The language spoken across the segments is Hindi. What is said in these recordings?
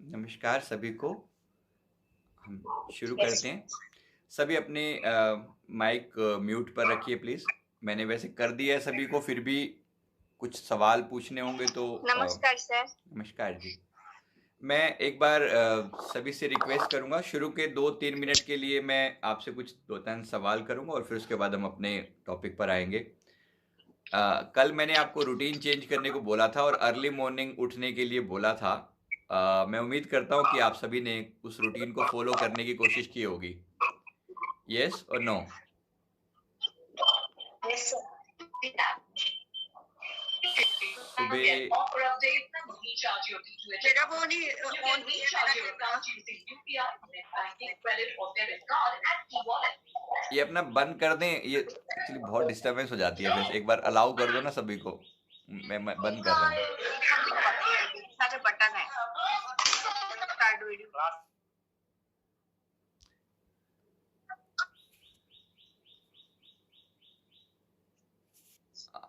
नमस्कार सभी को। हम शुरू करते हैं। सभी अपने माइक म्यूट पर रखिए प्लीज़। मैंने वैसे कर दिया है सभी को, फिर भी कुछ सवाल पूछने होंगे तो नमस्कार सर। नमस्कार जी। मैं एक बार सभी से रिक्वेस्ट करूँगा, शुरू के 2-3 मिनट के लिए मैं आपसे कुछ 2-3 सवाल करूँगा और फिर उसके बाद हम अपने टॉपिक पर आएँगे। कल मैंने आपको रूटीन चेंज करने को बोला था और अर्ली मॉर्निंग उठने के लिए बोला था। मैं उम्मीद करता हूँ कि आप सभी ने उस रूटीन को फ़ॉलो करने की कोशिश की होगी। येस और नो? Yes sir. सुबह मेरा वो नहीं ऑन नहीं है। ये अपना बंद कर दें, ये एक्चुअली बहुत डिस्टर्बेंस हो जाती है फिर से। एक बार अलाउ कर दो ना सभी को। मैं बंद कर रहा हूँ। सारे बटन है। Start video.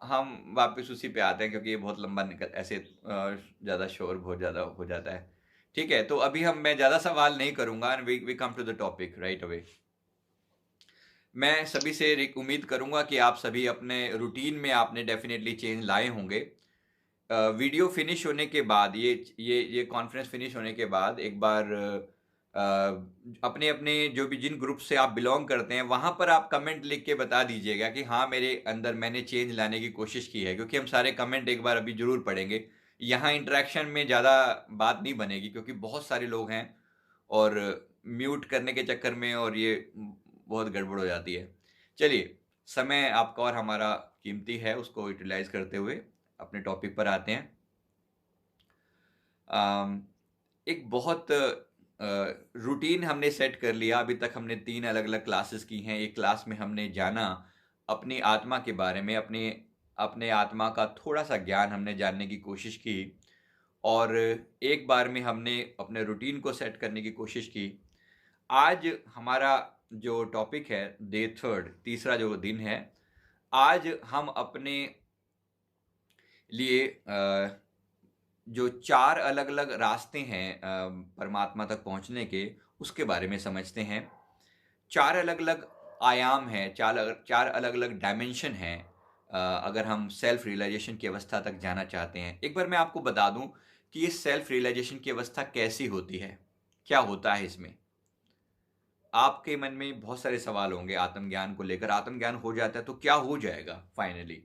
हम वापस उसी पे आते हैं क्योंकि ये बहुत लंबा निकल ऐसे ज़्यादा शोर बहुत ज़्यादा हो जाता है। ठीक है, तो अभी मैं ज़्यादा सवाल नहीं करूँगा and we come to the topic right away. मैं सभी से उम्मीद करूँगा कि आप सभी अपने रूटीन में आपने डेफ़िनेटली चेंज लाए होंगे। वीडियो फिनिश होने के बाद ये कॉन्फ्रेंस फिनिश होने के बाद एक बार अपने-अपने जो भी जिन ग्रुप से आप बिलॉन्ग करते हैं, वहाँ पर आप कमेंट लिख के बता दीजिएगा कि हाँ, मेरे अंदर मैंने चेंज लाने की कोशिश की है, क्योंकि हम सारे कमेंट एक बार अभी ज़रूर पढ़ेंगे। यहाँ इंटरैक्शन में ज़्यादा बात नहीं बनेगी क्योंकि बहुत सारे लोग हैं और म्यूट करने के चक्कर में और ये बहुत गड़बड़ हो जाती है। चलिए, समय आपका और हमारा कीमती है, उसको यूटिलाइज़ करते हुए अपने टॉपिक पर आते हैं। अम, एक बहुत रूटीन हमने सेट कर लिया। अभी तक हमने 3 अलग-अलग क्लासेस की हैं। एक क्लास में हमने जाना, अपनी आत्मा के बारे में, अपने अपने आत्मा का थोड़ा-सा ज्ञान हमने जानने की कोशिश की और एक बार में हमने अपने रूटीन को सेट करने की कोशिश की। आज हमारा जो टॉपिक है, डे 3 तीसरा जो दिन है, आज हम अपने लिए जो 4 अलग-अलग रास्ते हैं परमात्मा तक पहुँचने के, उसके बारे में समझते हैं। 4 अलग-अलग आयाम हैं, 4 अलग-अलग डायमेंशन हैं अगर हम सेल्फ रियलाइज़ेशन की अवस्था तक जाना चाहते हैं। एक बार मैं आपको बता दूँ कि ये सेल्फ रियलाइज़ेशन की अवस्था कैसी होती है? क्या होता है इसमें? आपके मन में बहुत सारे सवाल होंगे आत्मज्ञान को लेकर। आत्मज्ञान हो जाता है तो क्या हो जाएगा फाइनली?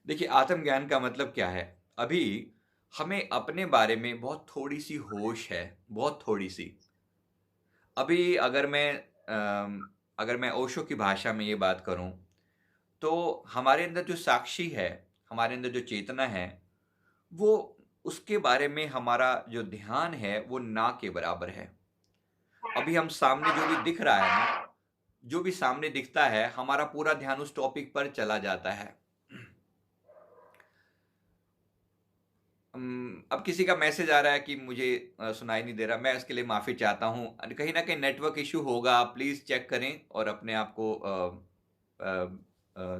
देखिए, आत्मज्ञान का मतलब क्या है? अभी हमें अपने बारे में बहुत थोड़ी-सी होश है, बहुत थोड़ी-सी। अभी अगर मैं ओशो की भाषा में ये बात करूँ, तो हमारे अंदर जो साक्षी है, हमारे अंदर जो चेतना है, वो उसके बारे में हमारा जो ध्यान है, वो ना के बराबर है। अभी हम सामने जो भी दिख रहा है ना, जो भी सामने दिखता है, हमारा पूरा ध्यान उस टॉपिक पर चला जाता है। अब किसी का मैसेज आ रहा है कि मुझे सुनाई नहीं दे रहा, मैं उसके लिए माफ़ी चाहता हूँ। कहीं न कहीं नेटवर्क इश्यू होगा, आप प्लीज़ चेक करें और अपने आप को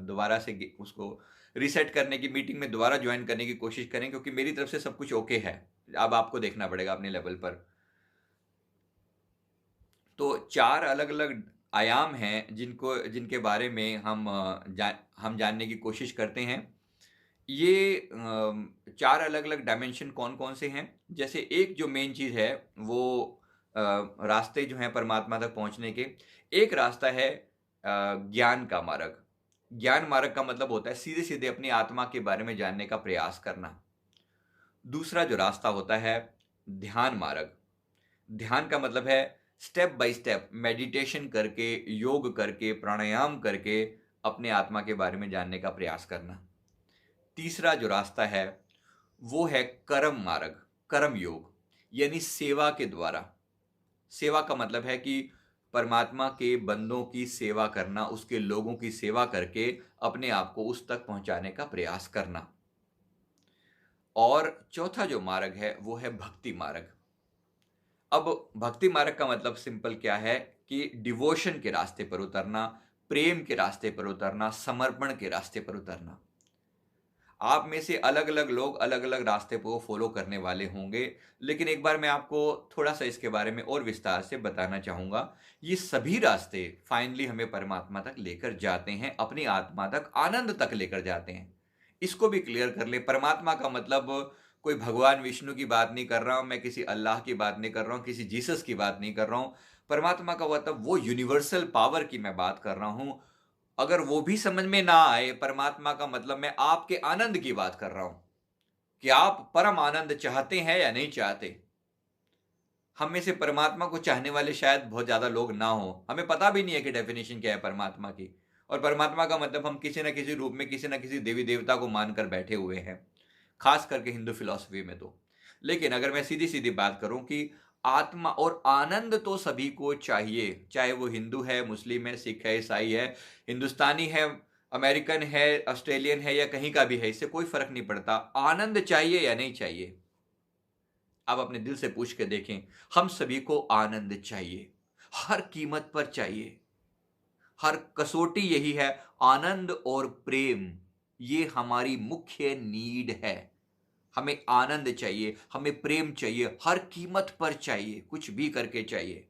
दोबारा से उसको रीसेट करने की मीटिंग में दोबारा जॉइन करने की कोशिश करें क्योंकि मेरी तरफ से सब कुछ ओके है। अब आपको देखना पड़ेगा अपने लेवल पर। तो 4 अलग-अलग आयाम हैं जिनके बारे में हम जानने की कोशिश करते हैं। ये 4 अलग-अलग डायमेंशन कौन-कौन से हैं? जैसे एक जो मेन चीज़ है वो रास्ते जो हैं परमात्मा तक पहुँचने के। एक रास्ता है ज्ञान का मार्ग। ज्ञान मार्ग का मतलब होता है सीधे-सीधे अपनी आत्मा के बारे में जानने का प्रयास करना। दूसरा जो रास्ता होता है ध्यान मार्ग। ध्यान का मतलब है स्टेप बाय स्टेप मेडिटेशन करके, योग करके, प्राणायाम करके अपने आत्मा के बारे में जानने का प्रयास करना। तीसरा जो रास्ता है वो है कर्म मार्ग, कर्म योग, यानी सेवा के द्वारा। सेवा का मतलब है कि परमात्मा के बंदों की सेवा करना, उसके लोगों की सेवा करके अपने आप को उस तक पहुंचाने का प्रयास करना। और चौथा जो मार्ग है वो है भक्ति मार्ग। अब भक्ति मार्ग का मतलब सिंपल क्या है कि डिवोशन के रास्ते पर उतरना, प्रेम के रास्ते पर उतरना, समर्पण के रास्ते पर उतरना। आप में से अलग-अलग लोग अलग-अलग रास्ते को फॉलो करने वाले होंगे, लेकिन एक बार मैं आपको थोड़ा-सा इसके बारे में और विस्तार से बताना चाहूँगा। ये सभी रास्ते फाइनली हमें परमात्मा तक लेकर जाते हैं, अपनी आत्मा तक, आनंद तक लेकर जाते हैं। इसको भी क्लियर कर लें, परमात्मा का मतलब कोई भगवान विष्णु की बात नहीं कर रहा हूँ, मैं किसी अल्लाह की बात नहीं कर रहा हूँ, किसी जीसस की बात नहीं कर रहा हूँ। परमात्मा का मतलब वो यूनिवर्सल पावर की मैं बात कर रहा हूँ। अगर वो भी समझ में ना आए, परमात्मा का मतलब मैं आपके आनंद की बात कर रहा हूं कि आप परम आनंद चाहते हैं या नहीं चाहते। हम में से परमात्मा को चाहने वाले शायद बहुत ज्यादा लोग ना हो, हमें पता भी नहीं है कि डेफिनेशन क्या है परमात्मा की। और परमात्मा का मतलब हम किसी न किसी रूप में किसी न किसी देवी देवता को मानकर बैठे हुए हैं, खास करके हिंदू फिलॉसफी में तो। लेकिन अगर मैं सीधी सीधी बात करूं कि आत्मा और आनंद तो सभी को चाहिए, चाहे वो हिंदू है, मुस्लिम है, सिख है, ईसाई है, हिंदुस्तानी है, अमेरिकन है, ऑस्ट्रेलियन है या कहीं का भी है, इससे कोई फर्क नहीं पड़ता। आनंद चाहिए या नहीं चाहिए, आप अपने दिल से पूछ के देखें। हम सभी को आनंद चाहिए, हर कीमत पर चाहिए। हर कसौटी यही है, आनंद और प्रेम, ये हमारी मुख्य नीड है। हमें आनंद चाहिए, हमें प्रेम चाहिए, हर कीमत पर चाहिए, कुछ भी करके चाहिए।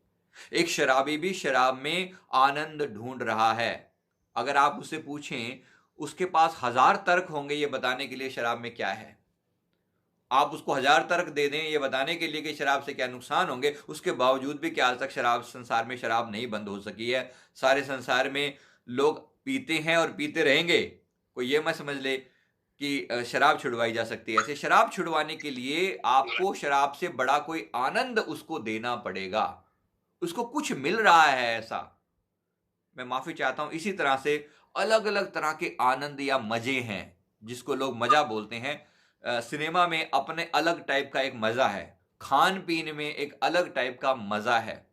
एक शराबी भी शराब में आनंद ढूंढ रहा है। अगर आप उससे पूछें, उसके पास 1000 तर्क होंगे ये बताने के लिए शराब में क्या है। आप उसको 1000 तर्क दे दें ये बताने के लिए कि शराब से क्या नुकसान होंगे, उसके बावजूद भी क्या आज तक शराब, संसार में शराब नहीं बंद हो सकी है। सारे संसार में लोग पीते हैं और पीते रहेंगे। कोई ये मत समझ ले कि शराब छुड़वाई जा सकती है। ऐसे शराब छुड़वाने के लिए आपको शराब से बड़ा कोई आनंद उसको देना पड़ेगा, उसको कुछ मिल रहा है ऐसा। मैं माफी चाहता हूं। इसी तरह से अलग अलग तरह के आनंद या मजे हैं जिसको लोग मजा बोलते हैं। सिनेमा में अपने अलग टाइप का एक मजा है, खान पीन में एक अलग टाइप का मजा है।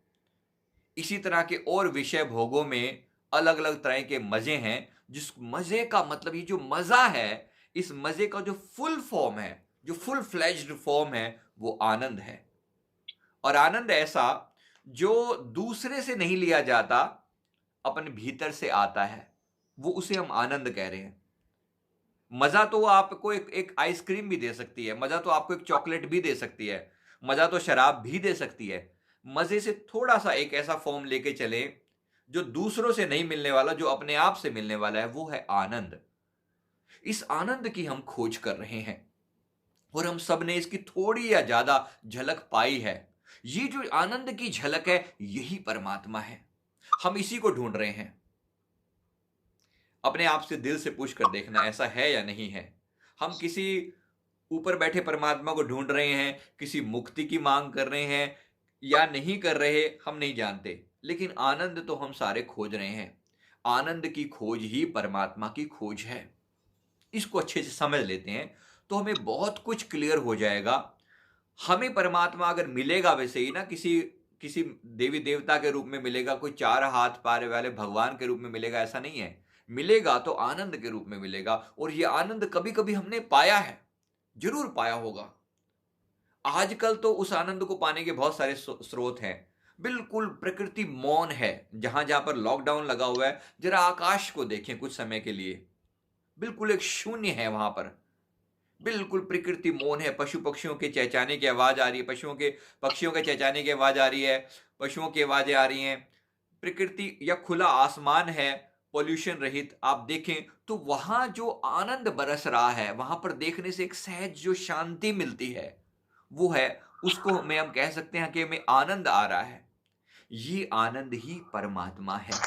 इसी तरह के और विषय भोगों में अलग अलग तरह के मजे हैं। जिस मजे का मतलब, ये जो मजा है, इस मजे का जो फुल फॉर्म है, जो फुल फ्लेज्ड फॉर्म है, वो आनंद है। और आनंद ऐसा जो दूसरे से नहीं लिया जाता, अपने भीतर से आता है, वो उसे हम आनंद कह रहे हैं। मजा तो आपको एक आइसक्रीम भी दे सकती है, मजा तो आपको एक चॉकलेट भी दे सकती है, मजा तो शराब भी दे सकती है। मजे से थोड़ा सा एक ऐसा फॉर्म लेके चले जो दूसरों से नहीं मिलने वाला, जो अपने आप से मिलने वाला है, वो है आनंद। इस आनंद की हम खोज कर रहे हैं और हम सब ने इसकी थोड़ी या ज्यादा झलक पाई है। ये जो आनंद की झलक है, यही परमात्मा है। हम इसी को ढूंढ रहे हैं। अपने आप से दिल से पूछ कर देखना, ऐसा है या नहीं है। हम किसी ऊपर बैठे परमात्मा को ढूंढ रहे हैं, किसी मुक्ति की मांग कर रहे हैं या नहीं कर रहे, हम नहीं जानते। लेकिन आनंद तो हम सारे खोज रहे हैं। आनंद की खोज ही परमात्मा की खोज है। इसको अच्छे से समझ लेते हैं तो हमें बहुत कुछ क्लियर हो जाएगा। हमें परमात्मा अगर मिलेगा वैसे ही ना, किसी किसी देवी देवता के रूप में मिलेगा, कोई 4 हाथ पारे वाले भगवान के रूप में मिलेगा, ऐसा नहीं है। मिलेगा तो आनंद के रूप में मिलेगा। और यह आनंद कभी कभी हमने पाया है, जरूर पाया होगा। आजकल तो उस आनंद को पाने के बहुत सारे स्रोत हैं। बिल्कुल प्रकृति मौन है। जहां जहां पर लॉकडाउन लगा हुआ है, जरा आकाश को देखें कुछ समय के लिए। बिल्कुल एक शून्य है वहां पर। बिल्कुल प्रकृति मौन है। पशु पक्षियों के चहचहाने की आवाज आ रही है, पक्षियों के चहचहाने की आवाज आ रही है, पशुओं की आवाजें आ रही हैं। प्रकृति या खुला आसमान है, पोल्यूशन रहित। आप देखें तो वहां जो आनंद बरस रहा है, वहां पर देखने से एक सहज जो शांति मिलती है, वो है, उसको में हम कह सकते हैं कि हमें आनंद आ रहा है। ये आनंद ही परमात्मा है।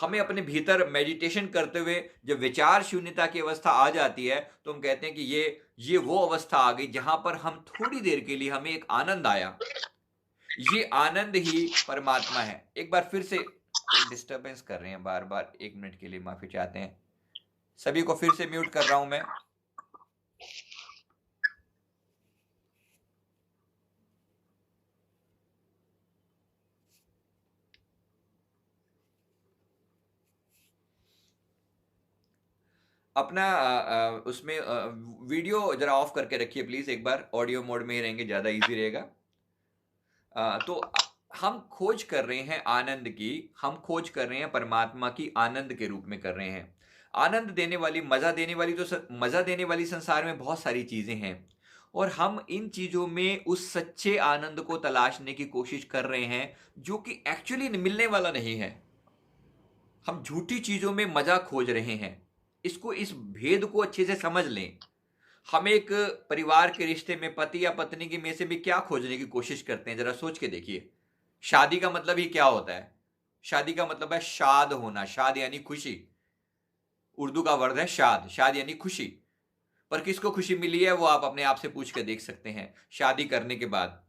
हमें अपने भीतर मेडिटेशन करते हुए जब विचार शून्यता की अवस्था आ जाती है, तो हम कहते हैं कि ये वो अवस्था आ गई जहां पर हम थोड़ी देर के लिए हमें एक आनंद आया। ये आनंद ही परमात्मा है। एक बार फिर से कोई डिस्टरबेंस कर रहे हैं बार बार, 1 मिनट के लिए माफी चाहते हैं। सभी को फिर से म्यूट कर रहा हूं मैं। अपना उसमें वीडियो जरा ऑफ करके रखिए प्लीज। एक बार ऑडियो मोड में ही रहेंगे, ज्यादा इजी रहेगा। तो हम खोज कर रहे हैं आनंद की, हम खोज कर रहे हैं परमात्मा की, आनंद के रूप में कर रहे हैं। आनंद देने वाली, मजा देने वाली, तो मजा देने वाली संसार में बहुत सारी चीजें हैं और हम इन चीजों में उस सच्चे आनंद को तलाशने की कोशिश कर रहे हैं जो कि एक्चुअली मिलने वाला नहीं है। हम झूठी चीजों में मजा खोज रहे हैं। इस भेद को अच्छे से समझ लें। हम एक परिवार के रिश्ते में पति या पत्नी की में से भी क्या खोजने की कोशिश करते हैं, जरा सोच के देखिए। शादी का मतलब ही क्या होता है? शादी का मतलब है शाद होना। शाद यानी खुशी। उर्दू का वर्ड है शाद। शाद यानी खुशी। पर किसको खुशी मिली है वो आप अपने आप से पूछ के देख सकते हैं शादी करने के बाद।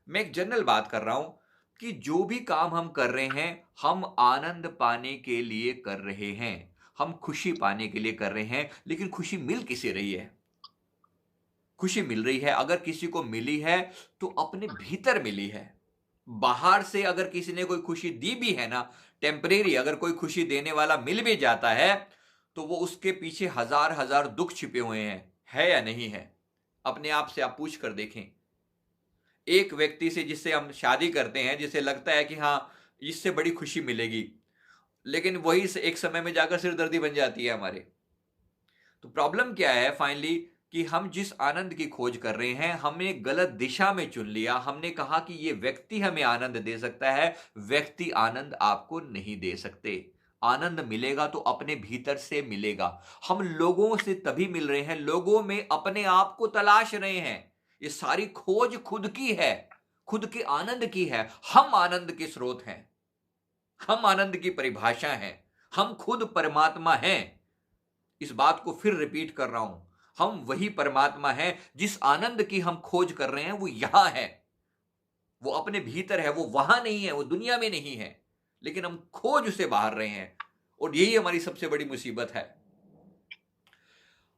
मैं एक जनरल बात कर रहा हूं कि जो भी काम हम कर रहे हैं हम आनंद पाने के लिए कर रहे हैं, हम खुशी पाने के लिए कर रहे हैं। लेकिन खुशी मिल किसे रही है? खुशी मिल रही है, अगर किसी को मिली है तो अपने भीतर मिली है। बाहर से अगर किसी ने कोई खुशी दी भी है ना, टेम्परेरी अगर कोई खुशी देने वाला मिल भी जाता है तो वो उसके पीछे हजार हजार दुख छिपे हुए हैं, है या नहीं है? अपने आप से आप पूछ कर देखें। एक व्यक्ति से जिससे हम शादी करते हैं, जिसे लगता है कि हाँ इससे बड़ी खुशी मिलेगी, लेकिन वही से एक समय में जाकर सिरदर्दी बन जाती है हमारे। तो प्रॉब्लम क्या है फाइनली कि हम जिस आनंद की खोज कर रहे हैं हमने गलत दिशा में चुन लिया। हमने कहा कि यह व्यक्ति हमें आनंद दे सकता है। व्यक्ति आनंद आपको नहीं दे सकते। आनंद मिलेगा तो अपने भीतर से मिलेगा। हम लोगों से तभी मिल रहे हैं, लोगों में अपने आप को तलाश रहे हैं। ये सारी खोज खुद की है, खुद के आनंद की है। हम आनंद के स्रोत हैं, हम आनंद की परिभाषा हैं, हम खुद परमात्मा हैं। इस बात को फिर रिपीट कर रहा हूं, हम वही परमात्मा हैं। जिस आनंद की हम खोज कर रहे हैं वो यहां है, वो अपने भीतर है, वो वहां नहीं है, वो दुनिया में नहीं है, लेकिन हम खोज उसे बाहर रहे हैं। और यही हमारी सबसे बड़ी मुसीबत है।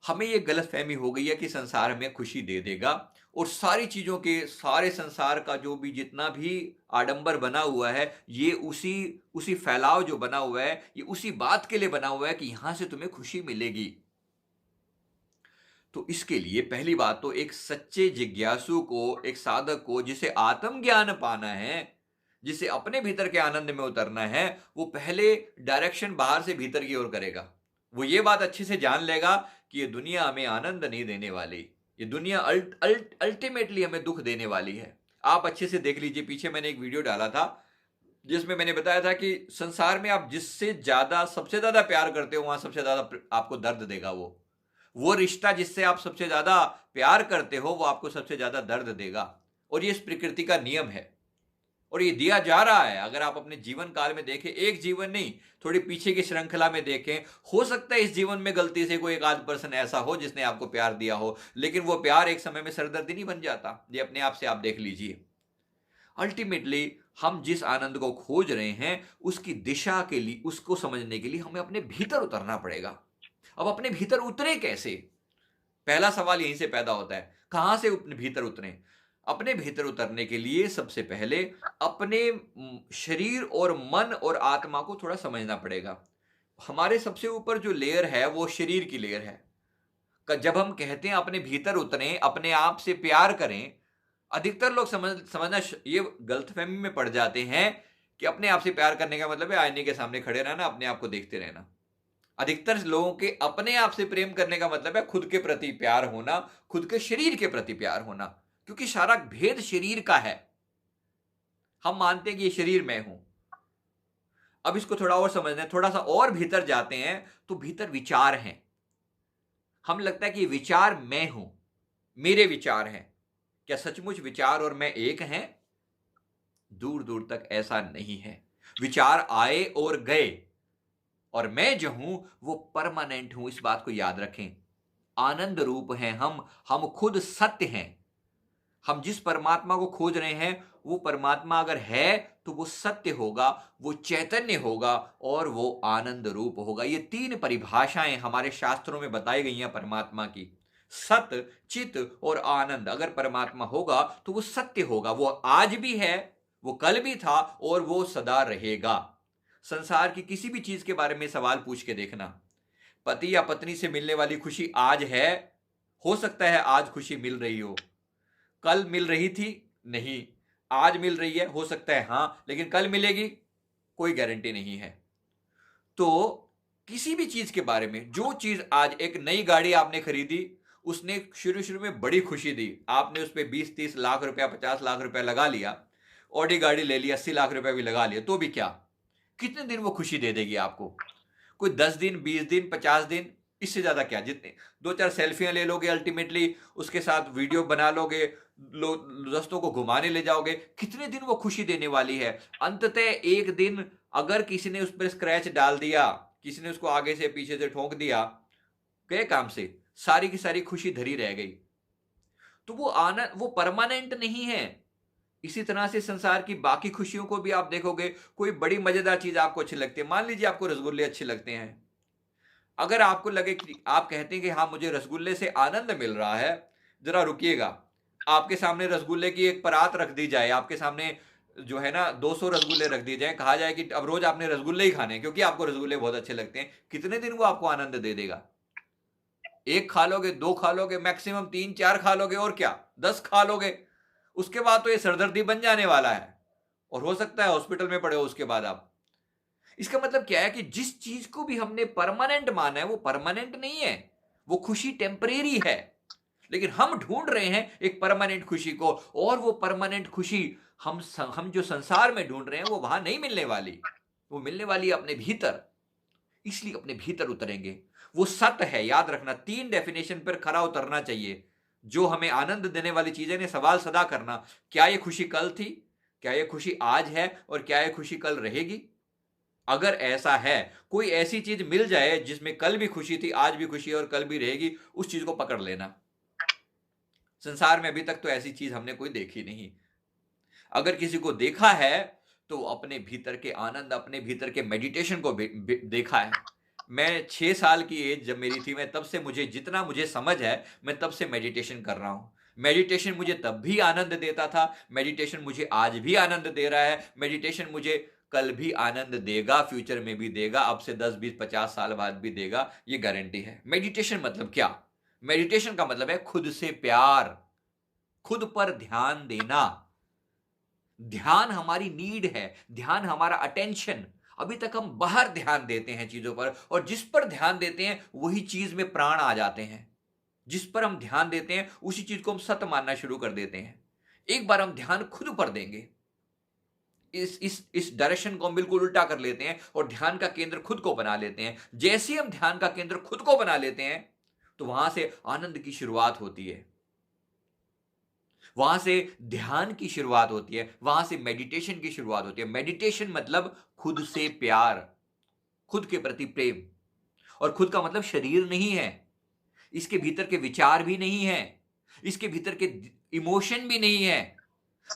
हमें यह गलतफहमी हो गई है कि संसार हमें खुशी दे देगा और सारी चीजों के, सारे संसार का जो भी जितना भी आडंबर बना हुआ है, ये उसी फैलाव जो बना हुआ है, ये उसी बात के लिए बना हुआ है कि यहां से तुम्हें खुशी मिलेगी। तो इसके लिए पहली बात तो एक सच्चे जिज्ञासु को, एक साधक को, जिसे आत्मज्ञान पाना है, जिसे अपने भीतर के आनंद में उतरना है, वो पहले डायरेक्शन बाहर से भीतर की ओर करेगा। वो ये बात अच्छे से जान लेगा कि ये दुनिया हमें आनंद नहीं देने वाली, ये दुनिया अल्टीमेटली हमें दुख देने वाली है। आप अच्छे से देख लीजिए, पीछे मैंने एक वीडियो डाला था जिसमें मैंने बताया था कि संसार में आप जिससे ज्यादा, सबसे ज्यादा प्यार करते हो, वहां सबसे ज्यादा आपको दर्द देगा। वो रिश्ता जिससे आप सबसे ज्यादा प्यार करते हो वो आपको सबसे ज्यादा दर्द देगा। और ये इस प्रकृति का नियम है और ये दिया जा रहा है। अगर आप अपने जीवन काल में देखें, एक जीवन नहीं, थोड़ी पीछे की श्रृंखला में देखें, हो सकता है इस जीवन में गलती से कोई एक आध पर्सन ऐसा हो जिसने आपको प्यार दिया हो, लेकिन वो प्यार एक समय में सरदर्दी नहीं बन जाता। ये अपने आप से आप देख लीजिए। अल्टीमेटली हम जिस आनंद को खोज रहे हैं उसकी दिशा के लिए, उसको समझने के लिए हमें अपने भीतर उतरना पड़ेगा। अब अपने भीतर उतरे कैसे? पहला सवाल यहीं से पैदा होता है, कहां से अपने भीतर उतरे? अपने भीतर उतरने के लिए सबसे पहले अपने शरीर और मन और आत्मा को थोड़ा समझना पड़ेगा। हमारे सबसे ऊपर जो लेयर है वो शरीर की लेयर है। जब हम कहते हैं अपने भीतर उतरें, अपने आप से प्यार करें, अधिकतर लोग समझना ये गलतफहमी में पड़ जाते हैं कि अपने आप से प्यार करने का मतलब है आईने के सामने खड़े रहना, अपने आप को देखते रहना। अधिकतर लोगों के अपने आप से प्रेम करने का मतलब है खुद के प्रति प्यार होना, खुद के शरीर के प्रति प्यार होना, क्योंकि सारा भेद शरीर का है। हम मानते हैं कि ये शरीर मैं हूं। अब इसको थोड़ा और समझना है, थोड़ा सा और भीतर जाते हैं तो भीतर विचार हैं। हम लगता है कि विचार मैं हूं, मेरे विचार हैं। क्या सचमुच विचार और मैं एक हैं? दूर दूर तक ऐसा नहीं है। विचार आए और गए और मैं जो हूं वो परमानेंट हूं। इस बात को याद रखें। आनंद रूप हैं हम खुद सत्य हैं। हम जिस परमात्मा को खोज रहे हैं वो परमात्मा अगर है तो वो सत्य होगा, वो चैतन्य होगा और वो आनंद रूप होगा। ये तीन परिभाषाएं हमारे शास्त्रों में बताई गई हैं परमात्मा की। सत्य, चित और आनंद। अगर परमात्मा होगा तो वो सत्य होगा, वो आज भी है, वो कल भी था और वो सदा रहेगा। संसार की किसी भी चीज के बारे में सवाल पूछ के देखना। पति या पत्नी से मिलने वाली खुशी आज है, हो सकता है आज खुशी मिल रही हो, कल मिल रही थी नहीं, आज मिल रही है, हो सकता है हां, लेकिन कल मिलेगी कोई गारंटी नहीं है। तो किसी भी चीज के बारे में, जो चीज आज एक नई गाड़ी आपने खरीदी, उसने शुरू शुरू में बड़ी खुशी दी, आपने उस पर 20-30 लाख रुपया 50 लाख रुपया लगा लिया, ऑडी गाड़ी ले ली 80 लाख रुपया भी लगा लिया, तो भी क्या, कितने दिन वो खुशी दे देगी आपको? कोई 10 दिन, 20 दिन, 50 दिन, इससे ज्यादा क्या। जितने 2-4 सेल्फियां ले लोगे, अल्टीमेटली उसके साथ वीडियो बना लोगे, दोस्तों को घुमाने ले जाओगे, कितने दिन वो खुशी देने वाली है। अंततः एक दिन अगर किसी ने उस पर स्क्रैच डाल दिया, किसी ने उसको आगे से पीछे से ठोक दिया, गए काम से, सारी की सारी खुशी धरी रह गई। तो वो आनंद वो परमानेंट नहीं है। इसी तरह से संसार की बाकी खुशियों को भी आप देखोगे, कोई बड़ी मजेदार चीज आपको अच्छी लगती है, मान लीजिए आपको रसगुल्ले अच्छे लगते हैं, अगर आपको लगे कि आप कहते हैं कि हाँ मुझे रसगुल्ले से आनंद मिल रहा है, जरा रुकिएगा, आपके सामने रसगुल्ले की एक परात रख दी जाए, आपके सामने जो है ना 200 रसगुल्ले रख दिए जाए, कहा जाए कि अब रोज आपने रसगुल्ले ही खाने क्योंकि आपको रसगुल्ले बहुत अच्छे लगते हैं, कितने दिन वो आपको आनंद दे देगा? एक खा लोगे, दो खा लोगे, मैक्सिमम 3-4 खा लोगे, और क्या 10 खा लोगे, उसके बाद तो ये सरदर्दी बन जाने वाला है और हो सकता है हॉस्पिटल में पड़े हो उसके बाद आप। इसका मतलब क्या है कि जिस चीज को भी हमने परमानेंट माना है वो परमानेंट नहीं है, वो खुशी टेम्परेरी है। लेकिन हम ढूंढ रहे हैं एक परमानेंट खुशी को, और वो परमानेंट खुशी हम जो संसार में ढूंढ रहे हैं वो वहां नहीं मिलने वाली, वो मिलने वाली है अपने भीतर। इसलिए अपने भीतर उतरेंगे। वो सत्य है, याद रखना, 3 डेफिनेशन पर खरा उतरना चाहिए। जो हमें आनंद देने वाली चीजें ने सवाल सदा करना, क्या ये खुशी कल थी, क्या ये खुशी आज है, और क्या ये खुशी कल रहेगी? अगर ऐसा है, कोई ऐसी चीज मिल जाए जिसमें कल भी खुशी थी, आज भी खुशी है और कल भी रहेगी, उस चीज को पकड़ लेना। संसार में अभी तक तो ऐसी चीज हमने कोई देखी नहीं। अगर किसी को देखा है तो अपने भीतर के आनंद, अपने भीतर के मेडिटेशन को देखा है। मैं 6 साल की एज जब मेरी थी, मैं तब से, मुझे जितना मुझे समझ है, मैं तब से मेडिटेशन कर रहा हूं। मेडिटेशन मुझे तब भी आनंद देता था, मेडिटेशन मुझे आज भी आनंद दे रहा है, मेडिटेशन मुझे कल भी आनंद देगा, फ्यूचर में भी देगा, अब से 10-20-50 साल बाद भी देगा, ये गारंटी है। मेडिटेशन मतलब क्या? मेडिटेशन का मतलब है खुद से प्यार, खुद पर ध्यान देना। ध्यान हमारी नीड है, ध्यान हमारा अटेंशन। अभी तक हम बाहर ध्यान देते हैं चीजों पर, और जिस पर ध्यान देते हैं वही चीज में प्राण आ जाते हैं। जिस पर हम ध्यान देते हैं उसी चीज को हम सत्य मानना शुरू कर देते हैं। एक बार हम ध्यान खुद पर देंगे, इस डायरेक्शन को हम बिल्कुल उल्टा कर लेते हैं और ध्यान का केंद्र खुद को बना लेते हैं। जैसे हम ध्यान का केंद्र खुद को बना लेते हैं तो वहां से आनंद की शुरुआत होती है, वहां से ध्यान की शुरुआत होती है, वहां से मेडिटेशन की शुरुआत होती है। मेडिटेशन मतलब खुद से प्यार, खुद के प्रति प्रेम। और खुद का मतलब शरीर नहीं है, इसके भीतर के विचार भी नहीं है, इसके भीतर के इमोशन भी नहीं है,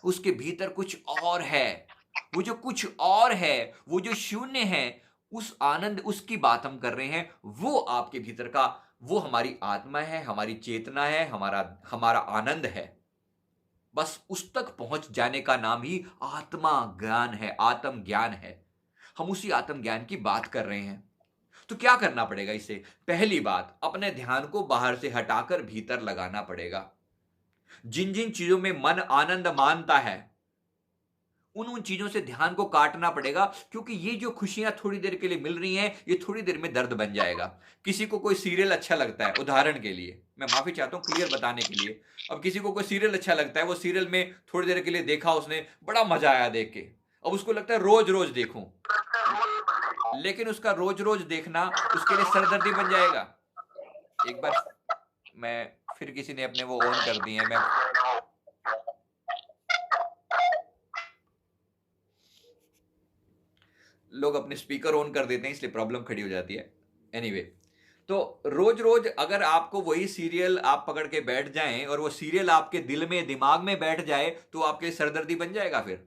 उसके भीतर कुछ और है। वो जो कुछ और है, वो जो शून्य है, उस आनंद, उसकी बात हम कर रहे हैं। वो आपके भीतर का, वो हमारी आत्मा है, हमारी चेतना है, हमारा आनंद है। बस उस तक पहुंच जाने का नाम ही आत्मा ज्ञान है, आत्म ज्ञान है। हम उसी आत्म ज्ञान की बात कर रहे हैं। तो क्या करना पड़ेगा इससे? पहली बात, अपने ध्यान को बाहर से हटाकर भीतर लगाना पड़ेगा। जिन जिन चीजों में मन आनंद मानता है, उन चीजों से ध्यान को काटना पड़ेगा, क्योंकि ये जो खुशियां थोड़ी देर के लिए मिल रही हैं, ये थोड़ी देर में दर्द बन जाएगा। किसी को कोई सीरियल अच्छा लगता है, उदाहरण के लिए, मैं माफी चाहता हूं क्लियर बताने के लिए, अब किसी को कोई सीरियल अच्छा लगता है, वो सीरियल में थोड़ी देर के लिए देखा उसने, बड़ा मजा आया देख के, अब उसको लगता है रोज रोज देखूं, लेकिन उसका रोज रोज देखना उसके लिए सरदर्दी बन जाएगा। एक बार मैं, फिर किसी ने अपने वो ऑन कर दिए हैं, मैं लोग अपने स्पीकर ऑन कर देते हैं इसलिए प्रॉब्लम खड़ी हो जाती है। एनीवे, तो रोज रोज अगर आपको वही सीरियल आप पकड़ के बैठ जाएं और वो सीरियल आपके दिल में, दिमाग में बैठ जाए, तो आपके सरदर्दी बन जाएगा। फिर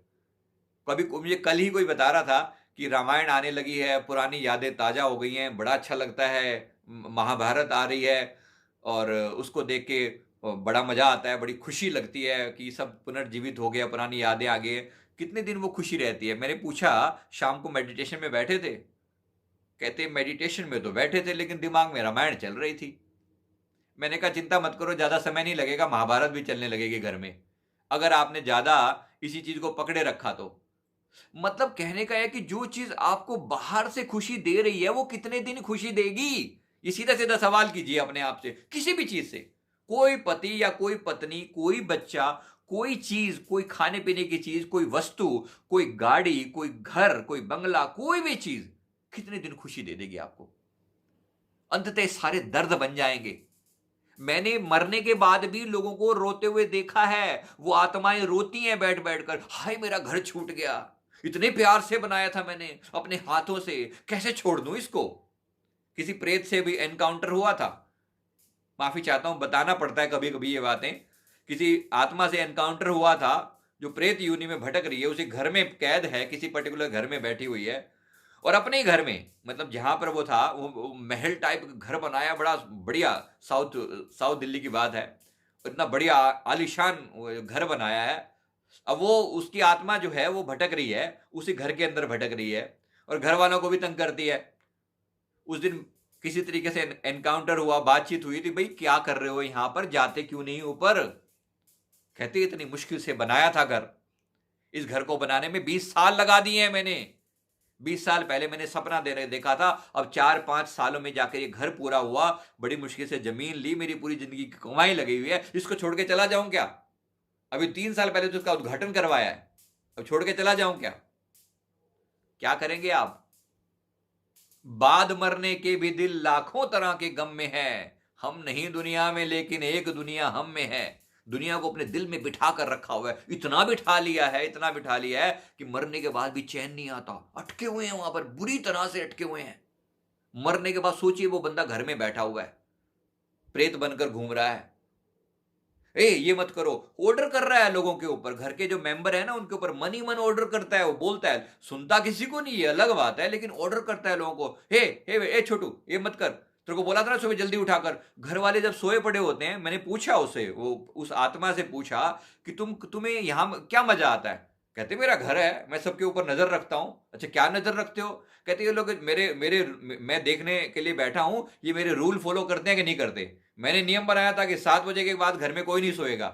कभी मुझे कल ही कोई बता रहा था कि रामायण आने लगी है, पुरानी यादें ताजा हो गई हैं, बड़ा अच्छा लगता है, महाभारत आ रही है, और उसको देख के बड़ा मजा आता है, बड़ी खुशी लगती है कि सब पुनर्जीवित हो गया, पुरानी यादें आ गई है। कितने दिन वो खुशी रहती है? मैंने पूछा, शाम को मेडिटेशन में बैठे थे? कहते मेडिटेशन में तो बैठे थे लेकिन दिमाग में रामायण चल रही थी। मैंने कहा चिंता मत करो, ज्यादा समय नहीं लगेगा, महाभारत भी चलने लगेगी घर में, अगर आपने ज्यादा इसी चीज को पकड़े रखा तो। मतलब कहने का है कि जो चीज आपको बाहर से खुशी दे रही है वो कितने दिन खुशी देगी? ये सीधा सीधा सवाल कीजिए अपने आप से, किसी भी चीज से। कोई पति या कोई पत्नी, कोई बच्चा, कोई चीज, कोई खाने पीने की चीज, कोई वस्तु, कोई गाड़ी, कोई घर, कोई बंगला, कोई भी चीज कितने दिन खुशी दे देगी आपको? अंततः सारे दर्द बन जाएंगे। मैंने मरने के बाद भी लोगों को रोते हुए देखा है। वो आत्माएं रोती हैं बैठ बैठ कर, हाय मेरा घर छूट गया, इतने प्यार से बनाया था मैंने अपने हाथों से, कैसे छोड़ दूं इसको। किसी प्रेत से भी एनकाउंटर हुआ था, माफी चाहता हूं बताना पड़ता है कभी कभी ये बातें। किसी आत्मा से एनकाउंटर हुआ था जो प्रेत योनि में भटक रही है, उसी घर में कैद है, किसी पर्टिकुलर घर में बैठी हुई है, और अपने ही घर में, मतलब जहां पर वो था, वो महल टाइप घर बनाया, बड़ा बढ़िया, साउथ साउथ दिल्ली की बात है, इतना बढ़िया आलीशान घर बनाया है। अब वो, उसकी आत्मा जो है वो भटक रही है, उसी घर के अंदर भटक रही है, और घर वालों को भी तंग करती है। उस दिन किसी तरीके से एनकाउंटर हुआ, बातचीत हुई थी, भाई क्या कर रहे हो यहां पर, जाते क्यों नहीं ऊपर? कहते इतनी मुश्किल से बनाया था घर, इस घर को बनाने में 20 साल लगा दिए हैं मैंने। 20 साल पहले मैंने सपना देखा था, अब 4-5 सालों में जाकर ये घर पूरा हुआ। बड़ी मुश्किल से जमीन ली, मेरी पूरी जिंदगी की कमाई लगी हुई है, इसको छोड़ के चला जाऊं क्या? अभी 3 साल पहले तो इसका उद्घाटन करवाया है, अब छोड़ के चला जाऊं क्या? क्या करेंगे आप? बाद मरने के भी दिल लाखों तरह के गम में है, हम नहीं दुनिया में लेकिन एक दुनिया हम में है। दुनिया को अपने दिल में बिठा कर रखा हुआ है, इतना बिठा लिया है, इतना बिठा लिया है कि मरने के बाद भी चैन नहीं आता। अटके हुए हैं वहां पर, बुरी तरह से अटके हुए हैं। मरने के बाद सोचिए वो बंदा घर में बैठा हुआ है, प्रेत बनकर घूम रहा है। ये मत करो, ऑर्डर कर रहा है लोगों के ऊपर, घर के जो मेंबर है ना उनके ऊपर मन ही मन ऑर्डर करता है। वो बोलता है, सुनता किसी को नहीं, ये अलग बात है, लेकिन ऑर्डर करता है लोगों को, हे छोटू ये मत कर, तेरे को बोला था ना सुबह जल्दी उठाकर। घर वाले जब सोए पड़े होते हैं, मैंने पूछा उसे, वो उस आत्मा से पूछा कि तुम्हें यहां क्या मजा आता है? कहते मेरा घर है, मैं सबके ऊपर नजर रखता हूं। अच्छा क्या नजर रखते हो? कहते ये लोग मेरे मेरे मैं देखने के लिए बैठा हूं, ये मेरे रूल फॉलो करते हैं कि नहीं करते। मैंने नियम बनाया था कि 7 बजे के बाद घर में कोई नहीं सोएगा,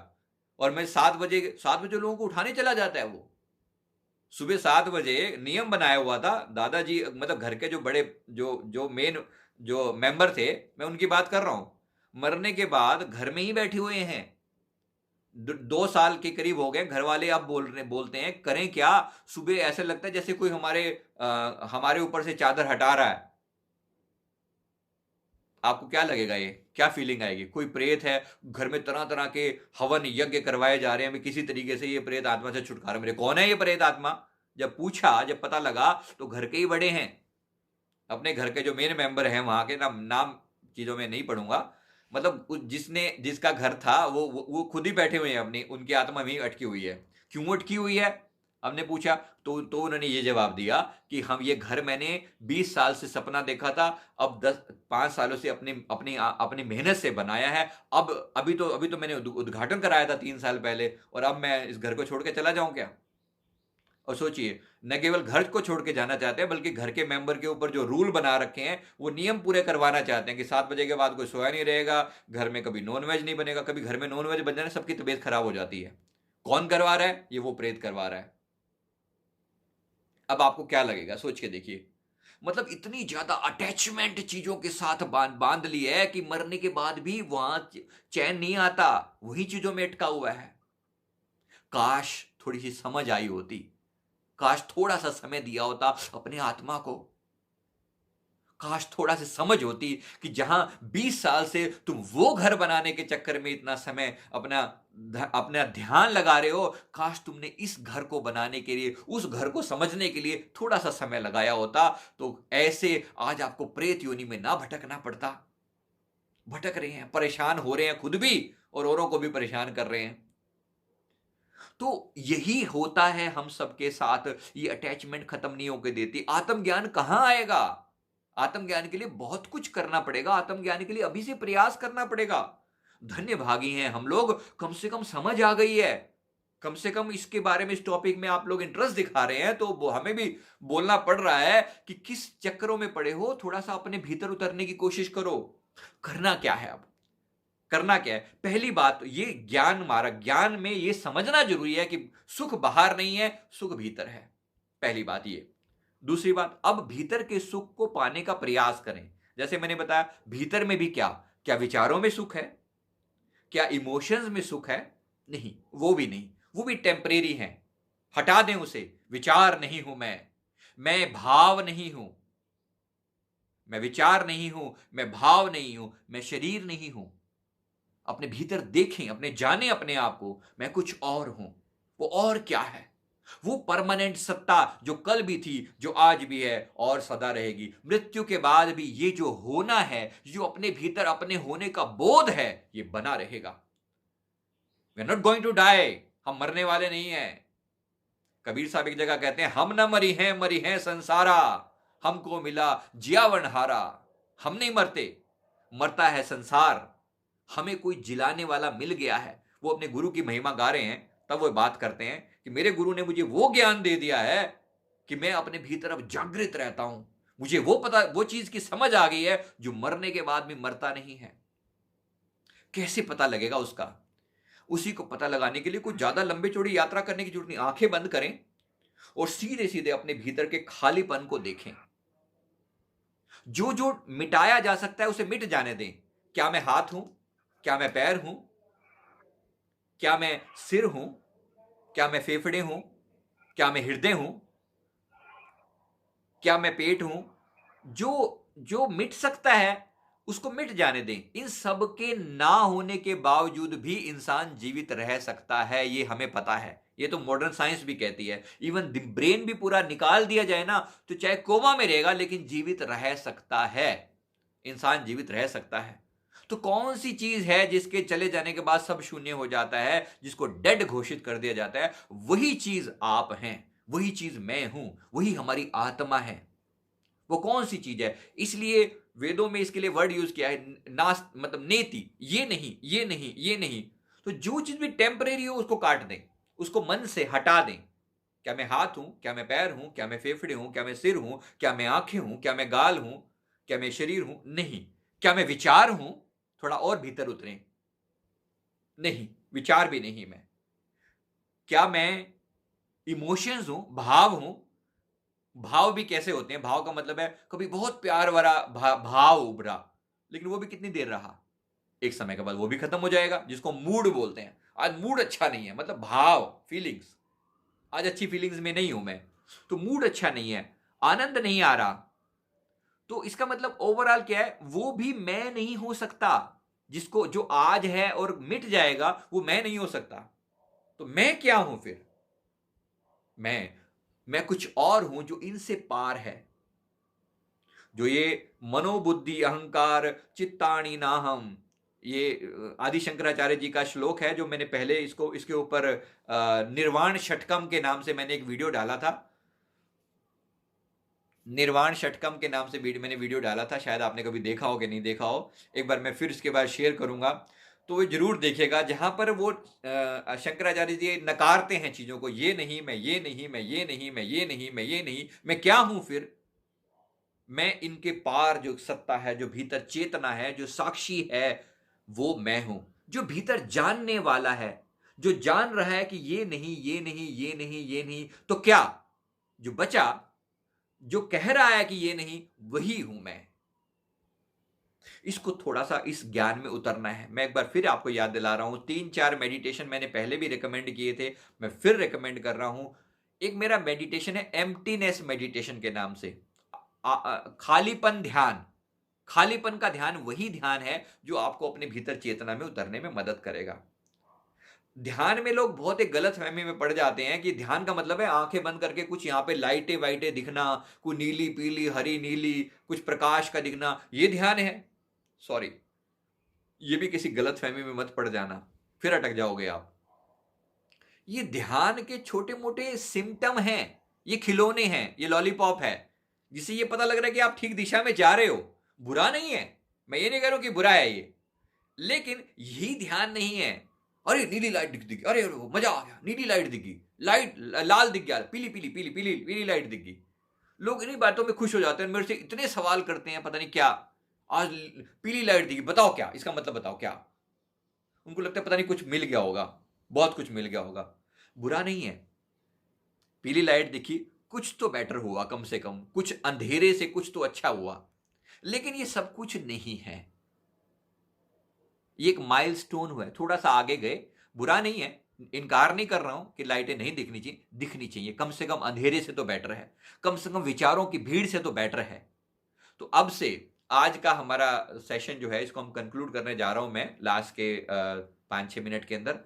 और मैं 7 बजे लोगों को उठाने चला जाता है वो। सुबह 7 बजे नियम बनाया हुआ था दादाजी, मतलब घर के जो बड़े, जो जो मेन जो मेंबर थे, मैं उनकी बात कर रहा हूं। मरने के बाद घर में ही बैठे हुए हैं, 2 साल के करीब हो गए। घर वाले अब बोलते हैं करें क्या? सुबह ऐसे लगता है जैसे कोई हमारे ऊपर से चादर हटा रहा है। आपको क्या लगेगा, ये क्या फीलिंग आएगी? कोई प्रेत है, घर में तरह तरह के हवन यज्ञ करवाए जा रहे हैं, किसी तरीके से ये प्रेत आत्मा से छुटकारा मिले। कौन है ये प्रेत आत्मा? जब पूछा, जब पता लगा, तो घर के ही बड़े हैं, अपने घर के जो मेन मेंबर हैं वहां के, नाम चीजों में नहीं पढ़ूंगा, मतलब जिसका घर था वो खुद ही बैठे हुए हैं, अपनी उनकी आत्मा वहीं अटकी हुई है। क्यों अटकी हुई है हमने पूछा, तो उन्होंने ये जवाब दिया कि हम ये घर मैंने 20 साल से सपना देखा था, अब 5 सालों से अपनी मेहनत से बनाया है। अभी तो मैंने उद्घाटन कराया था 3 साल पहले, और अब मैं इस घर को छोड़ के चला जाऊं क्या? और सोचिए, न केवल घर को छोड़ के जाना चाहते हैं, बल्कि घर के मेंबर के ऊपर जो रूल बना रखे हैं वो नियम पूरे करवाना चाहते हैं कि 7 बजे के बाद कोई सोया नहीं रहेगा, घर में कभी नॉनवेज नहीं बनेगा। कभी घर में नॉनवेज बन जाए सबकी तबीयत खराब हो जाती है। कौन करवा रहा है? ये वो प्रेत करवा रहा है। अब आपको क्या लगेगा, सोच के देखिए। मतलब इतनी ज्यादा अटैचमेंट चीजों के साथ बांध ली है कि मरने के बाद भी वहां चैन नहीं आता, वही चीजों में अटका हुआ है। काश थोड़ी सी समझ आई होती, काश थोड़ा सा समय दिया होता अपने आत्मा को, काश थोड़ा सा समझ होती कि जहां 20 साल से तुम वो घर बनाने के चक्कर में इतना समय अपना ध्यान लगा रहे हो, काश तुमने इस घर को बनाने के लिए, उस घर को समझने के लिए थोड़ा सा समय लगाया होता, तो ऐसे आज आपको प्रेत योनि में ना भटकना पड़ता। भटक रहे हैं, परेशान हो रहे हैं खुद भी, और औरों को भी परेशान कर रहे हैं। तो यही होता है हम सबके साथ, ये अटैचमेंट खत्म नहीं होकर देती। आत्मज्ञान कहां आएगा? आत्मज्ञान के लिए बहुत कुछ करना पड़ेगा, आत्मज्ञान के लिए अभी से प्रयास करना पड़ेगा। धन्य भागी हैं हम लोग, कम से कम समझ आ गई है, कम से कम इसके बारे में, इस टॉपिक में आप लोग इंटरेस्ट दिखा रहे हैं, तो हमें भी बोलना पड़ रहा है कि किस चक्करों में पड़े हो, थोड़ा सा अपने भीतर उतरने की कोशिश करो। करना क्या है अब? करना क्या है? पहली बात तो ये ज्ञान में ये समझना जरूरी है कि सुख बाहर नहीं है, सुख भीतर है। पहली बात ये। दूसरी बात, अब भीतर के सुख को पाने का प्रयास करें। जैसे मैंने बताया, भीतर में भी क्या क्या विचारों में सुख है, क्या इमोशंस में सुख है? नहीं, वो भी नहीं, वो भी टेम्परेरी है। हटा दें उसे। विचार नहीं हूं मैं भाव नहीं हूं, मैं विचार नहीं हूं, मैं भाव नहीं हूं, मैं शरीर नहीं हूं। अपने भीतर देखें, अपने जाने अपने आप को, मैं कुछ और हूं। वो और क्या है? वो परमानेंट सत्ता जो कल भी थी, जो आज भी है और सदा रहेगी। मृत्यु के बाद भी ये जो होना है, जो अपने भीतर अपने होने का बोध है, ये बना रहेगा। We are not going to die, हम मरने वाले नहीं हैं। कबीर साहब एक जगह कहते हैं, हम न मरी हैं संसारा, हमको मिला जियावन हारा। हम नहीं मरते, मरता है संसार। हमें कोई जिलाने वाला मिल गया है। वो अपने गुरु की महिमा गा रहे हैं, तब वो बात करते हैं कि मेरे गुरु ने मुझे वो ज्ञान दे दिया है कि मैं अपने भीतर अब जागृत रहता हूं। मुझे वो चीज की समझ आ गई है जो मरने के बाद भी मरता नहीं है। कैसे पता लगेगा उसका? उसी को पता लगाने के लिए कुछ ज्यादा लंबे चौड़ी यात्रा करने की जरूरत नहीं। आंखें बंद करें और सीधे सीधे अपने भीतर के खालीपन को देखें। जो जो मिटाया जा सकता है उसे मिट जाने दें। क्या मैं हाथ हूं? क्या मैं पैर हूं? क्या मैं सिर हूं? क्या मैं फेफड़े हूं? क्या मैं हृदय हूं? क्या मैं पेट हूं? जो जो मिट सकता है उसको मिट जाने दें। इन सब के ना होने के बावजूद भी इंसान जीवित रह सकता है, ये हमें पता है। ये तो मॉडर्न साइंस भी कहती है। इवन ब्रेन भी पूरा निकाल दिया जाए ना, तो चाहे कोमा में रहेगा लेकिन जीवित रह सकता है। इंसान जीवित रह सकता है। तो कौन सी चीज है जिसके चले जाने के बाद सब शून्य हो जाता है, जिसको डेड घोषित कर दिया जाता है? वही चीज आप हैं, वही चीज मैं हूं, वही हमारी आत्मा है। वो कौन सी चीज है? इसलिए वेदों में इसके लिए वर्ड यूज किया है, नास मतलब नेति। ये नहीं, ये नहीं, ये नहीं। तो जो चीज भी टेम्परेरी हो उसको काट दें, उसको मन से हटा दें। क्या मैं हाथ हूं? क्या मैं पैर हूं? क्या मैं फेफड़े हूं? क्या मैं सिर हूं? क्या मैं आंखें हूं? क्या मैं गाल हूं? क्या मैं शरीर हूं? नहीं। क्या मैं विचार हूं? थोड़ा और भीतर उतरें। नहीं, विचार भी नहीं मैं। क्या मैं इमोशंस हूं? भाव हूं? भाव भी कैसे होते हैं? भाव का मतलब है कभी बहुत प्यार भरा भाव उभरा, लेकिन वो भी कितनी देर रहा? एक समय के बाद वो भी खत्म हो जाएगा, जिसको मूड बोलते हैं। आज मूड अच्छा नहीं है, मतलब भाव, फीलिंग्स। आज अच्छी फीलिंग्स में नहीं हूं मैं, तो मूड अच्छा नहीं है, आनंद नहीं आ रहा। तो इसका मतलब ओवरऑल क्या है? वो भी मैं नहीं हो सकता। जिसको जो आज है और मिट जाएगा, वो मैं नहीं हो सकता। तो मैं क्या हूं फिर? मैं कुछ और हूं जो इनसे पार है। जो ये मनोबुद्धि अहंकार चित्ताणी नाहम, ये आदि शंकराचार्य जी का श्लोक है, जो मैंने पहले इसके ऊपर निर्वाण षटकम के नाम से मैंने एक वीडियो डाला था। निर्वाण षटकम के नाम से मैंने वीडियो डाला था। शायद आपने कभी देखा हो कि नहीं देखा हो, एक बार मैं फिर इसके बाद शेयर करूंगा, तो जरूर देखिएगा। जहां पर वो शंकराचार्य जी नकारते हैं चीजों को, ये नहीं, मैं ये नहीं, मैं ये नहीं, मैं ये नहीं, मैं ये नहीं, मैं क्या हूं फिर? मैं इनके पार जो सत्ता है, जो भीतर चेतना है, जो साक्षी है, वो मैं हूं। जो भीतर जानने वाला है, जो जान रहा है कि ये नहीं, ये नहीं, ये नहीं, ये नहीं, तो क्या जो बचा, जो कह रहा है कि ये नहीं, वही हूं मैं। इसको थोड़ा सा इस ज्ञान में उतरना है। मैं एक बार फिर आपको याद दिला रहा हूं, 3-4 मेडिटेशन मैंने पहले भी रिकमेंड किए थे, मैं फिर रिकमेंड कर रहा हूं। एक मेरा मेडिटेशन है एम्प्टीनेस मेडिटेशन के नाम से, खालीपन ध्यान। खालीपन का ध्यान वही ध्यान है जो आपको अपने भीतर चेतना में उतरने में मदद करेगा। ध्यान में लोग बहुत एक गलत फहमी में पड़ जाते हैं कि ध्यान का मतलब है आंखें बंद करके कुछ यहां पे लाइटें वाइटें दिखना, कोई नीली पीली हरी नीली कुछ प्रकाश का दिखना, ये ध्यान है। सॉरी, ये भी किसी गलत फहमी में मत पड़ जाना, फिर अटक जाओगे आप। ये ध्यान के छोटे मोटे सिम्टम हैं, ये खिलौने हैं, ये लॉलीपॉप है, जिससे ये पता लग रहा है कि आप ठीक दिशा में जा रहे हो। बुरा नहीं है, मैं ये नहीं कह रहा हूं कि बुरा है ये, लेकिन यही ध्यान नहीं है। अरे नीली लाइट दिख गई, अरे मजा आ गया, नीली लाइट दिख गई, लाइट लाल दिख गया, पीली पीली पीली पीली पीली लाइट दिख गई। लोग इन्हीं बातों में खुश हो जाते हैं, मेरे से इतने सवाल करते हैं, पता नहीं क्या, आज पीली लाइट दिखी, बताओ क्या इसका मतलब, बताओ क्या। उनको लगता है पता नहीं कुछ मिल गया होगा, बहुत कुछ मिल गया होगा। बुरा नहीं है, पीली लाइट दिखी, कुछ तो बेटर हुआ, कम से कम कुछ अंधेरे से कुछ तो अच्छा हुआ। लेकिन ये सब कुछ नहीं है, ये एक माइलस्टोन हुआ है, थोड़ा सा आगे गए, बुरा नहीं है, इनकार नहीं कर रहा हूं कि लाइटें नहीं दिखनी चाहिए, दिखनी चाहिए, कम से कम अंधेरे से तो बेटर है, कम से कम विचारों की भीड़ से तो बेटर है। तो अब से आज का हमारा सेशन जो है इसको हम कंक्लूड करने जा रहा हूं मैं लास्ट के 5-6 मिनट के अंदर।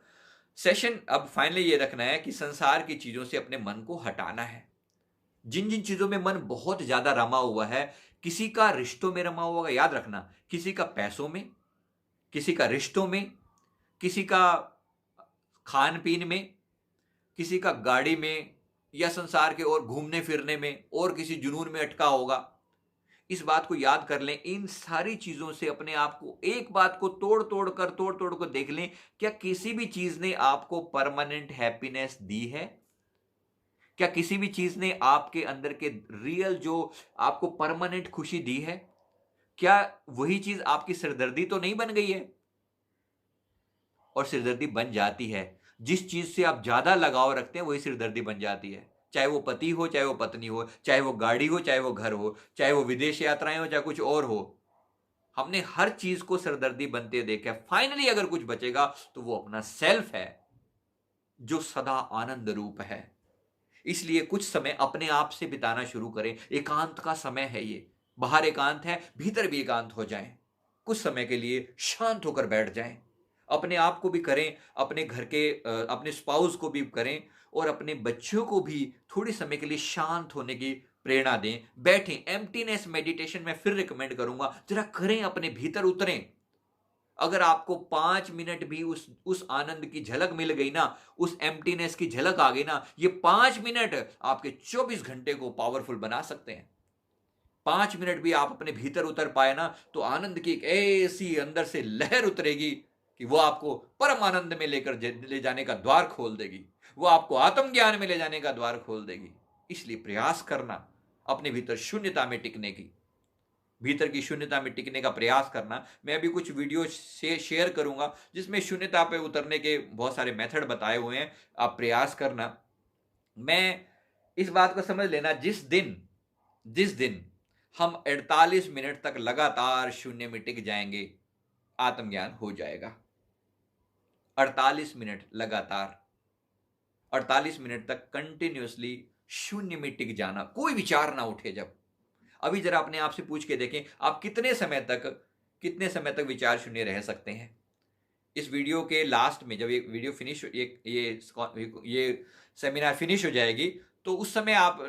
सेशन अब फाइनली ये रखना है कि संसार की चीजों से अपने मन को हटाना है। जिन जिन चीजों में मन बहुत ज्यादा रमा हुआ है, किसी का रिश्तों में रमा हुआ है, याद रखना, किसी का पैसों में, किसी का रिश्तों में, किसी का खान पीन में, किसी का गाड़ी में, या संसार के और घूमने फिरने में, और किसी जुनून में अटका होगा। इस बात को याद कर लें, इन सारी चीजों से अपने आप को, एक बात को तोड़ तोड़ कर देख लें, क्या किसी भी चीज ने आपको परमानेंट हैप्पीनेस दी है? क्या किसी भी चीज ने आपके अंदर के रियल जो आपको परमानेंट खुशी दी है? क्या वही चीज आपकी सिरदर्दी तो नहीं बन गई है? और सिरदर्दी बन जाती है, जिस चीज से आप ज्यादा लगाव रखते हैं वही सिरदर्दी बन जाती है। चाहे वो पति हो, चाहे वो पत्नी हो, चाहे वो गाड़ी हो, चाहे वो घर हो, चाहे वो विदेश यात्राएं हो, चाहे कुछ और हो, हमने हर चीज को सिरदर्दी बनते देखा है। फाइनली अगर कुछ बचेगा तो वो अपना सेल्फ है, जो सदा आनंद रूप है। इसलिए कुछ समय अपने आप से बिताना शुरू करें। एकांत का समय है ये, बाहर एकांत है, भीतर भी एकांत हो जाएं। कुछ समय के लिए शांत होकर बैठ जाएं। अपने आप को भी करें, अपने घर के अपने स्पाउस को भी करें, और अपने बच्चों को भी थोड़ी समय के लिए शांत होने की प्रेरणा दें। बैठें, एम्प्टीनेस मेडिटेशन मैं फिर रिकमेंड करूंगा, जरा करें, अपने भीतर उतरें। अगर आपको 5 मिनट भी उस आनंद की झलक मिल गई ना, उस एम्प्टीनेस की झलक आ गई ना, ये 5 मिनट आपके 24 घंटे को पावरफुल बना सकते हैं। 5 मिनट भी आप अपने भीतर उतर पाए ना, तो आनंद की एक ऐसी अंदर से लहर उतरेगी कि वो आपको परम आनंद में ले जाने का द्वार खोल देगी, वो आपको आत्मज्ञान में ले जाने का द्वार खोल देगी। इसलिए प्रयास करना अपने भीतर शून्यता में टिकने की, भीतर की शून्यता में टिकने का प्रयास करना। मैं अभी कुछ वीडियो से शेयर करूंगा जिसमें शून्यता पे उतरने के बहुत सारे मेथड बताए हुए हैं, आप प्रयास करना। मैं इस बात को समझ लेना, जिस दिन हम 48 मिनट तक लगातार शून्य में टिक जाएंगे, आत्मज्ञान हो जाएगा। 48 मिनट लगातार, 48 मिनट तक कंटिन्यूअसली शून्य में टिक जाना, कोई विचार ना उठे। जब अभी जरा अपने आप से पूछ के देखें, आप कितने समय तक विचार शून्य रह सकते हैं। इस वीडियो के लास्ट में जब ये वीडियो फिनिश, ये सेमिनार फिनिश हो जाएगी, तो उस समय आप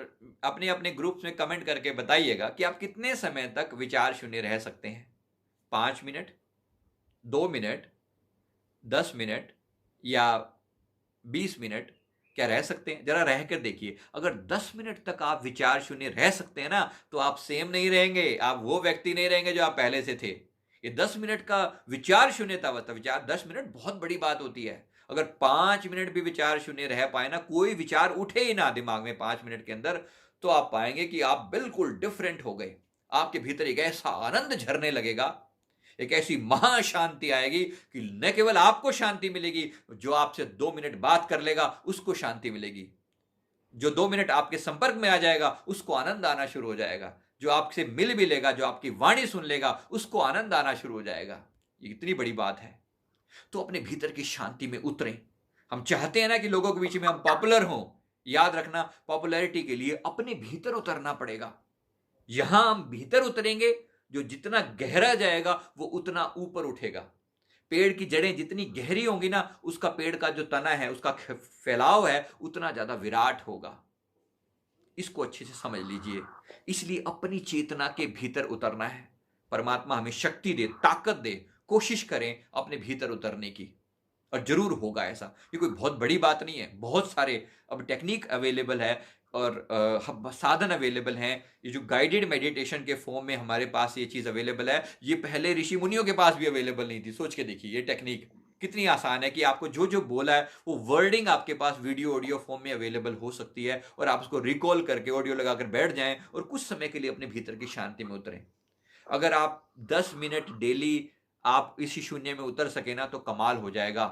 अपने अपने ग्रुप्स में कमेंट करके बताइएगा कि आप कितने समय तक विचार शून्य रह सकते हैं। 5 मिनट, 2 मिनट, 10 मिनट या 20 मिनट, क्या रह सकते हैं? जरा रह कर देखिए। अगर 10 मिनट तक आप विचार शून्य रह सकते हैं ना, तो आप सेम नहीं रहेंगे, आप वो व्यक्ति नहीं रहेंगे जो आप पहले से थे। ये 10 मिनट का विचार शून्यता, विचार 10 मिनट बहुत बड़ी बात होती है। अगर 5 मिनट भी विचार शून्य रह पाए ना, कोई विचार उठे ही ना दिमाग में 5 मिनट के अंदर, तो आप पाएंगे कि आप बिल्कुल डिफरेंट हो गए। आपके भीतर एक ऐसा आनंद झरने लगेगा, एक ऐसी महाशांति आएगी कि न केवल आपको शांति मिलेगी, जो आपसे 2 मिनट बात कर लेगा उसको शांति मिलेगी, जो 2 मिनट आपके संपर्क में आ जाएगा उसको आनंद आना शुरू हो जाएगा, जो आपसे मिल भी लेगा, जो आपकी वाणी सुन लेगा उसको आनंद आना शुरू हो जाएगा। ये इतनी बड़ी बात है। तो अपने भीतर की शांति में उतरें। हम चाहते हैं ना कि लोगों के बीच में हम पॉपुलर हों। याद रखना, पॉपुलैरिटी के लिए अपने भीतर उतरना पड़ेगा। यहां हम भीतर उतरेंगे, जो जितना गहरा जाएगा वो उतना ऊपर उठेगा। पेड़ की जड़ें जितनी गहरी होंगी ना, उसका पेड़ का जो तना है, उसका फैलाव है, उतना ज्यादा विराट होगा। इसको अच्छे से समझ लीजिए। इसलिए अपनी चेतना के भीतर उतरना है। परमात्मा हमें शक्ति दे, ताकत दे, कोशिश करें अपने भीतर उतरने की, और जरूर होगा ऐसा। ये कोई बहुत बड़ी बात नहीं है। बहुत सारे अब टेक्निक अवेलेबल है और साधन अवेलेबल हैं। ये जो गाइडेड मेडिटेशन के फॉर्म में हमारे पास ये चीज़ अवेलेबल है, ये पहले ऋषि मुनियों के पास भी अवेलेबल नहीं थी। सोच के देखिए ये टेक्निक कितनी आसान है कि आपको जो जो बोला है वो वर्डिंग आपके पास वीडियो ऑडियो फॉर्म में अवेलेबल हो सकती है, और आप उसको रिकॉल करके ऑडियो लगाकर बैठ जाएं और कुछ समय के लिए अपने भीतर की शांति में उतरें। अगर आप 10 मिनट डेली आप इसी शून्य में उतर सके ना, तो कमाल हो जाएगा।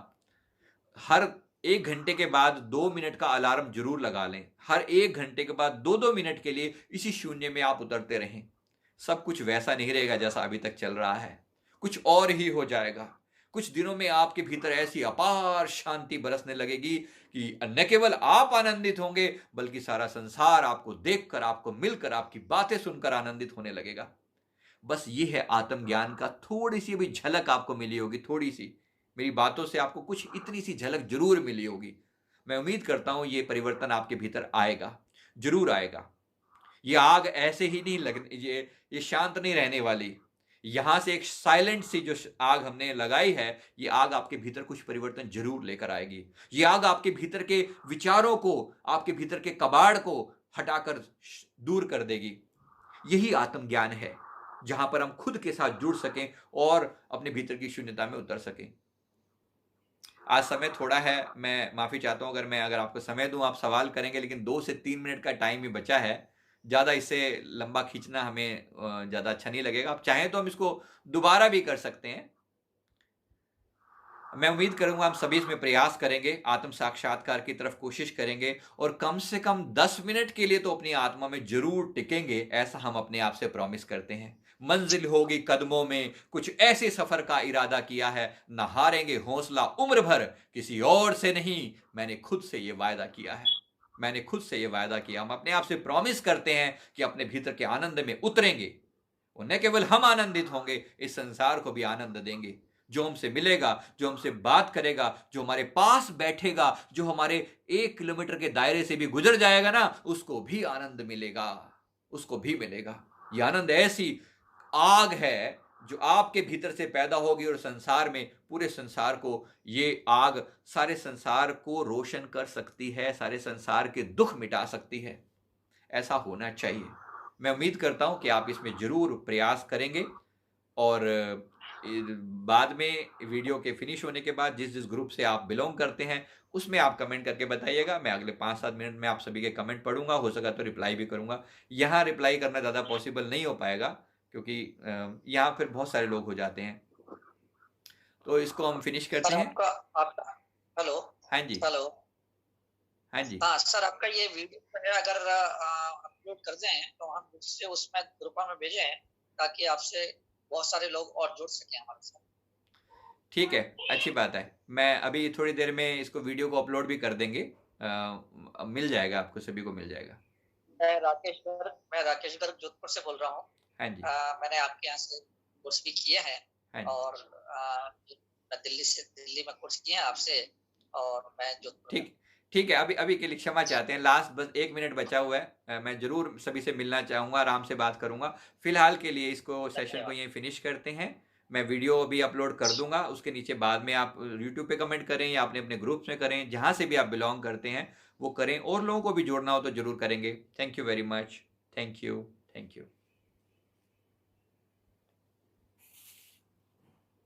हर 1 घंटे के बाद 2 मिनट का अलार्म जरूर लगा लें। हर 1 घंटे के बाद 2-2 मिनट के लिए इसी शून्य में आप उतरते रहें। सब कुछ वैसा नहीं रहेगा जैसा अभी तक चल रहा है, कुछ और ही हो जाएगा। कुछ दिनों में आपके भीतर ऐसी अपार शांति बरसने लगेगी कि न केवल आप आनंदित होंगे, बल्कि सारा संसार आपको देखकर, आपको मिलकर, आपकी बातें सुनकर आनंदित होने लगेगा। बस ये है आत्मज्ञान का थोड़ी सी भी झलक आपको मिली होगी, थोड़ी सी। मेरी बातों से आपको कुछ इतनी सी झलक जरूर मिली होगी। मैं उम्मीद करता हूं ये परिवर्तन आपके भीतर आएगा, जरूर आएगा। ये आग ऐसे ही नहीं लग, ये शांत नहीं रहने वाली। यहां से एक साइलेंट सी जो आग हमने लगाई है, ये आग आपके भीतर कुछ परिवर्तन जरूर लेकर आएगी। ये आग आपके भीतर के विचारों को, आपके भीतर के कबाड़ को हटाकर दूर कर देगी। यही आत्मज्ञान है, जहां पर हम खुद के साथ जुड़ सकें और अपने भीतर की शून्यता में उतर सकें। आज समय थोड़ा है, मैं माफी चाहता हूं अगर आपको समय दूं, आप सवाल करेंगे, लेकिन 2 से 3 मिनट का टाइम ही बचा है। ज्यादा इससे लंबा खींचना हमें ज्यादा अच्छा नहीं लगेगा। आप चाहें तो हम इसको दोबारा भी कर सकते हैं। मैं उम्मीद करूंगा हम सभी इसमें प्रयास करेंगे, आत्म साक्षात्कार की तरफ कोशिश करेंगे और कम से कम 10 मिनट के लिए तो अपनी आत्मा में जरूर टिकेंगे, ऐसा हम अपने आप से प्रॉमिस करते हैं। मंजिल होगी कदमों में, कुछ ऐसे सफर का इरादा किया है, न हारेंगे हौसला उम्र भर, किसी और से नहीं, मैंने खुद से ये वायदा किया है। मैंने खुद से ये वायदा किया। हम अपने आप से प्रॉमिस करते हैं कि अपने भीतर के आनंद में उतरेंगे और न केवल हम आनंदित होंगे, इस संसार को भी आनंद देंगे। जो हमसे मिलेगा, जो हमसे बात करेगा, जो हमारे पास बैठेगा, जो हमारे 1 किलोमीटर के दायरे से भी गुजर जाएगा ना, उसको भी आनंद मिलेगा, उसको भी मिलेगा। यह आनंद ऐसी आग है जो आपके भीतर से पैदा होगी और संसार में, पूरे संसार को ये आग सारे संसार को रोशन कर सकती है, सारे संसार के दुख मिटा सकती है। ऐसा होना चाहिए। मैं उम्मीद करता हूं कि आप इसमें जरूर प्रयास करेंगे और बाद में वीडियो के फिनिश होने के बाद जिस जिस ग्रुप से आप बिलोंग करते हैं उसमें आप कमेंट करके बताइएगा। मैं अगले 5-7 मिनट में आप सभी के कमेंट पढ़ूंगा, हो सका तो रिप्लाई भी करूंगा। यहाँ रिप्लाई करना ज़्यादा पॉसिबल नहीं हो पाएगा क्योंकि यहाँ फिर बहुत सारे लोग हो जाते हैं। तो इसको हम फिनिश करते हैं। आपका हेलो। हाँ जी, हेलो। हाँ जी। हाँ सर, आपका ये वीडियो अगर अपलोड कर दें तो हम उससे उसमें ग्रुप में भेजें ताकि आपसे बहुत सारे लोग और जुड़ सकें हमारे साथ। ठीक है, अच्छी बात है। मैं अभी थोड़ी देर में इसको वीडियो को अपलोड भी कर देंगे। मिल जाएगा, आपको सभी को मिल जाएगा। मैं राकेश गर्ग जोधपुर से बोल रहा हूँ। हाँ जी। मैंने आपके यहाँ से कोर्स भी किया है। हाँ जी। और मैं दिल्ली में कोर्स किया है आपसे और मैं जोधपुर। ठीक है। अभी के लिए क्षमा चाहते हैं। लास्ट बस 1 मिनट बचा हुआ है। मैं जरूर सभी से मिलना चाहूंगा, आराम से बात करूंगा। फिलहाल के लिए इसको सेशन को यहीं फिनिश करते हैं। मैं वीडियो भी अपलोड कर दूंगा, उसके नीचे बाद में आप यूट्यूब पे कमेंट करें या अपने अपने ग्रुप्स में करें, जहां से भी आप बिलोंग करते हैं वो करें। और लोगों को भी जोड़ना हो तो जरूर करेंगे। Thank you very much. Thank you.